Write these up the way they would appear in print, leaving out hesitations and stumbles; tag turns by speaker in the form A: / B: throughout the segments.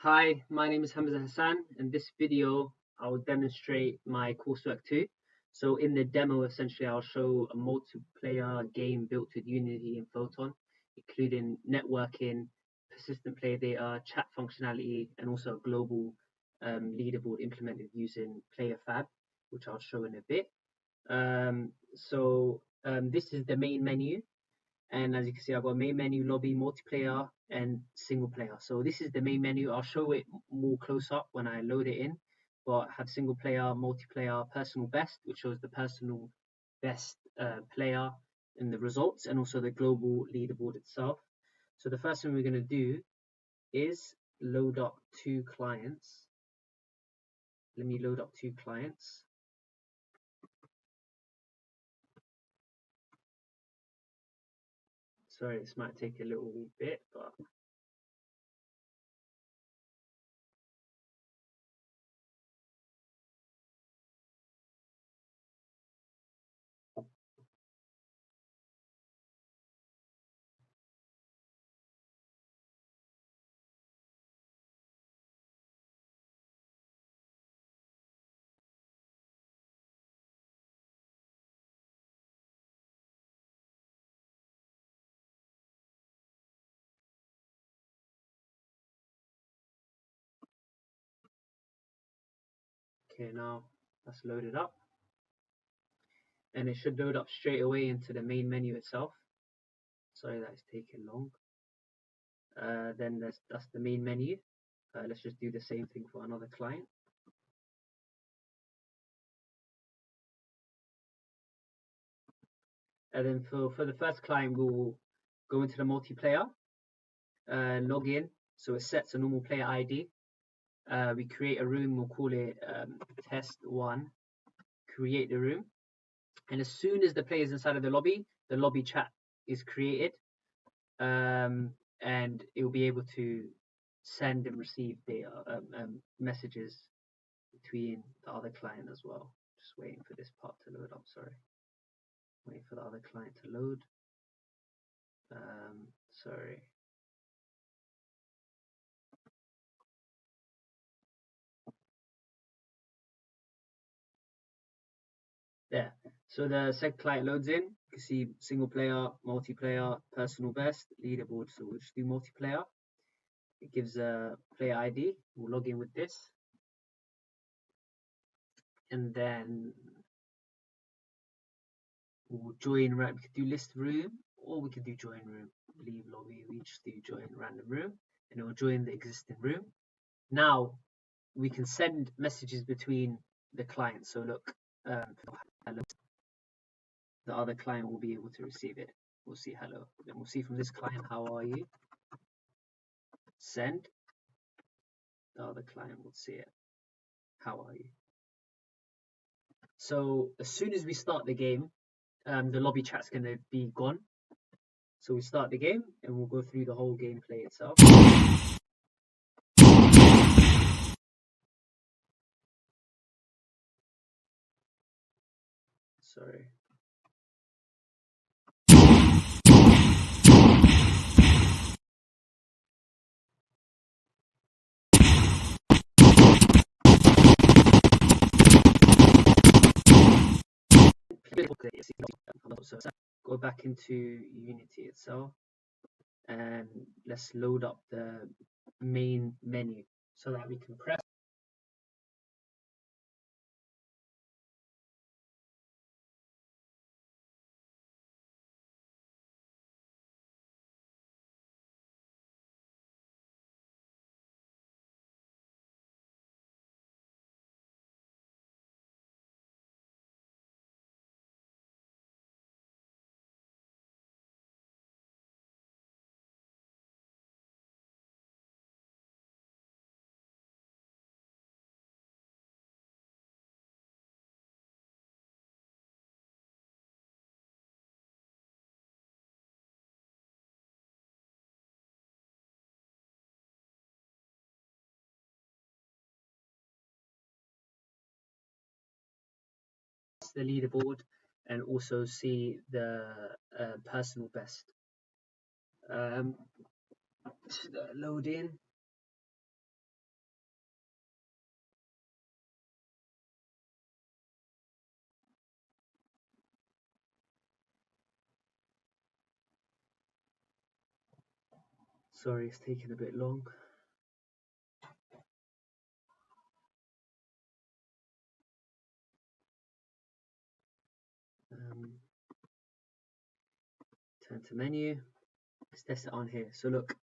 A: Hi, my name is Hamza Hassan. In this video, I will demonstrate my coursework too. So in the demo, essentially, I'll show a multiplayer game built with Unity and Photon, including networking, persistent player data, chat functionality, and also a global leaderboard implemented using PlayFab, which I'll show in a bit. This is the main menu. And as you can see, I've got main menu, lobby, multiplayer, and single player. So this is the main menu. I'll show it more close up when I load it in, but I have single player, multiplayer, personal best, which shows the personal best player in the results, and also the global leaderboard itself. So the first thing we're going to do is load up two clients. Let me load up two clients. Sorry, this might take a little bit, but okay, now that's loaded up. And it should load up straight away into the main menu itself. Sorry that it's taking long. Then that's the main menu. Let's just do the same thing for another client. And then for the first client, we'll go into the multiplayer, log in. So it sets a normal player ID. We create a room, we'll call it test1, create the room. And as soon as the player is inside of the lobby chat is created. And it will be able to send and receive data messages between the other client as well. Just waiting for this part to load up. Sorry, waiting for the other client to load. Sorry. There. So the second client loads in. You can see single player, multiplayer, personal best, leaderboard. So we'll just do multiplayer. It gives a player ID. We'll log in with this. And then we'll join, right? We could do list room, or we could do join room. Leave lobby, we just do join random room, and it will join the existing room. Now we can send messages between the clients. So look, hello. The other client will be able to receive it. We'll see hello. Then we'll see from this client, how are you? Send. The other client will see it. How are you? So as soon as we start the game, the lobby chat's going to be gone. So we start the game and we'll go through the whole gameplay itself. Sorry. So go back into Unity itself and let's load up the main menu so that we can press the leaderboard and also see the personal best. Load in. Sorry, it's taking a bit long. Turn to menu. Let's test it on here. So look,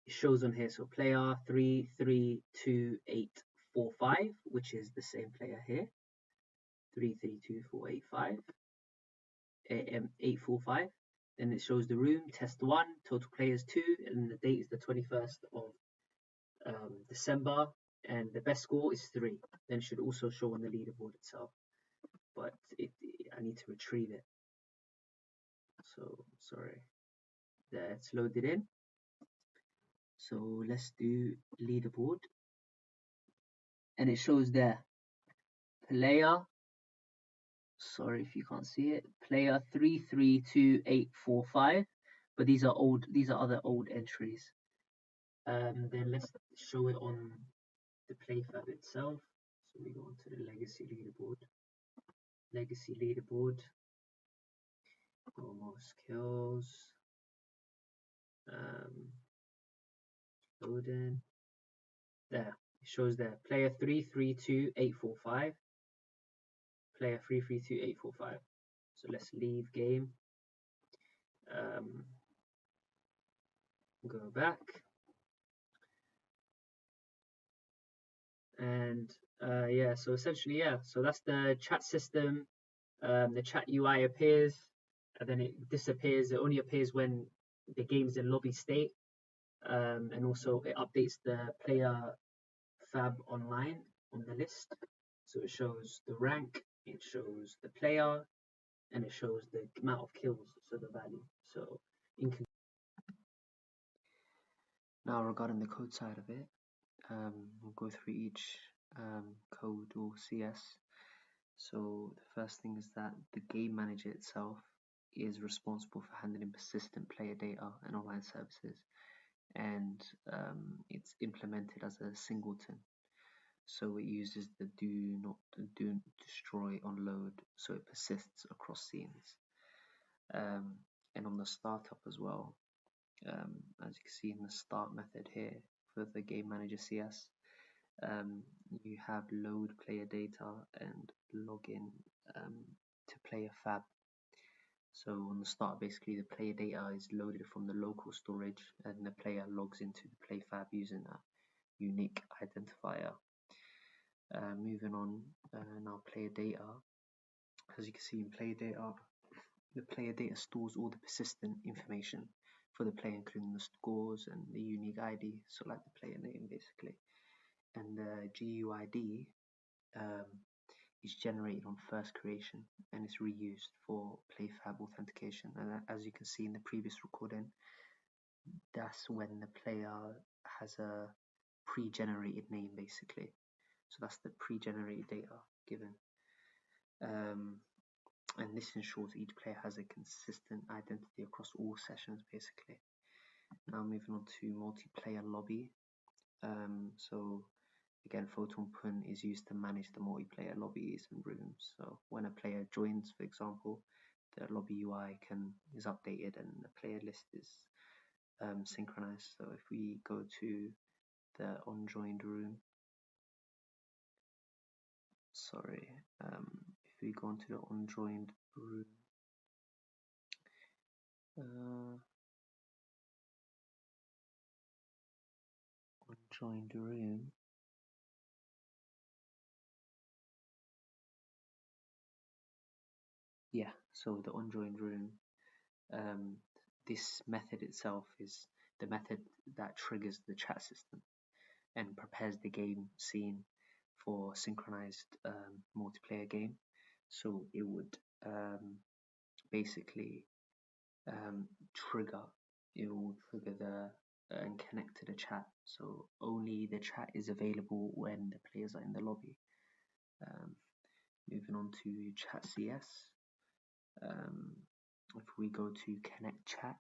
A: it shows on here. So player 332845, which is the same player here. 332485, 845. Then it shows the room, test 1, total players 2, and the date is the 21st of December, and the best score is 3. Then it should also show on the leaderboard itself, but I need to retrieve it. So sorry, there, it's loaded in. So let's do leaderboard, and it shows there player, sorry if you can't see it, player 332845, but these are other old entries. Then let's show it on the PlayFab itself. So we go onto the legacy leaderboard, go more skills, loading. There, it shows there, player 332845, player 332845. So let's leave game, go back, and yeah, so essentially, yeah, so that's the chat system. The chat UI appears, and then it disappears. It only appears when the game's in lobby state, and also it updates the player fab online on the list. So it shows the rank, it shows the player, and it shows the amount of kills, so the value. So now regarding the code side of it, we'll go through each code or CS. So the first thing is that the game manager itself is responsible for handling persistent player data and online services, and it's implemented as a singleton. So it uses the do destroy on load, so it persists across scenes. And on the startup as well, as you can see in the start method here for the game manager CS, you have load player data and login to player fab. So on the start, basically the player data is loaded from the local storage, and the player logs into the play fab using a unique identifier. Moving on, now player data. As you can see in player data, the player data stores all the persistent information for the player, including the scores and the unique ID, so like the player name basically. And the GUID is generated on first creation and is reused for PlayFab authentication. And as you can see in the previous recording, that's when the player has a pre-generated name basically. So that's the pre-generated data given. And this ensures each player has a consistent identity across all sessions basically. Now moving on to multiplayer lobby. So again, Photon PUN is used to manage the multiplayer lobbies and rooms. So when a player joins, for example, the lobby UI is updated and the player list is synchronized. So if we go to the onJoined room, sorry, if we go into the onJoined room, yeah, so the onJoined room, this method itself is the method that triggers the chat system and prepares the game scene for synchronized multiplayer game. So it would basically trigger the and connect to the chat. So only the chat is available when the players are in the lobby. Moving on to chat CS. If we go to connect chat,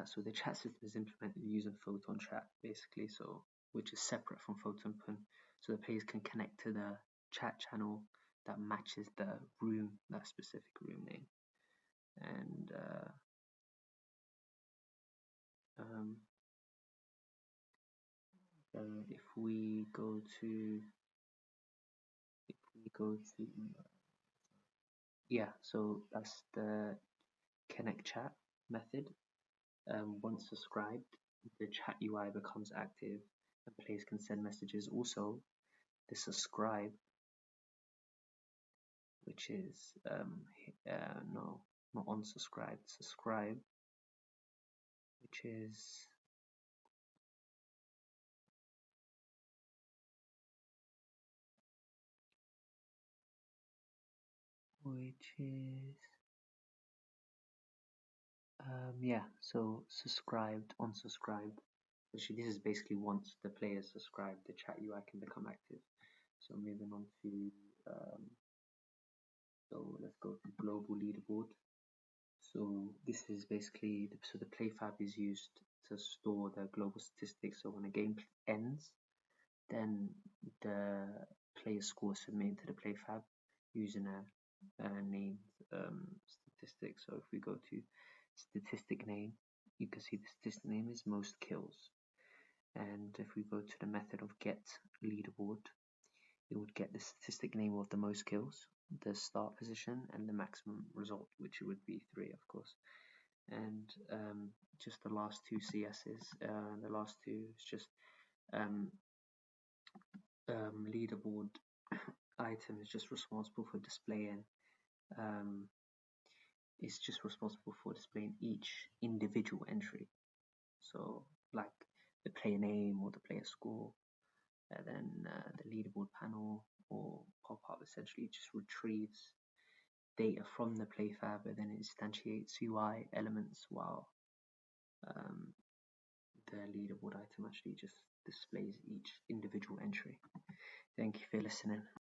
A: so the chat system is implemented using Photon Chat basically, so which is separate from Photon PUN. So the players can connect to the chat channel that matches the room, that specific room name. And If we go to yeah, so that's the connect chat method. Once subscribed, the chat UI becomes active and players can send messages. Also, the subscribe, which is no, not unsubscribed, subscribe, which is yeah, so subscribed, unsubscribed. Actually, this is basically once the players subscribe, the chat UI can become active. So moving on to so let's go to global leaderboard. So this is basically so the PlayFab is used to store the global statistics. So when a game ends, then the player score is submitted to the PlayFab using a named statistic. So if we go to statistic name, you can see the statistic name is most kills. And if we go to the method of get leaderboard, it would get the statistic name of the most kills, the start position, and the maximum result, which would be 3, of course. And just the last two CSs, the last two is just leaderboard item is just responsible for displaying it's just responsible for displaying each individual entry. So like the player name or the player score, and then the leaderboard panel or pop-up essentially just retrieves data from the PlayFab and then instantiates UI elements, while the leaderboard item actually just displays each individual entry. Thank you for listening.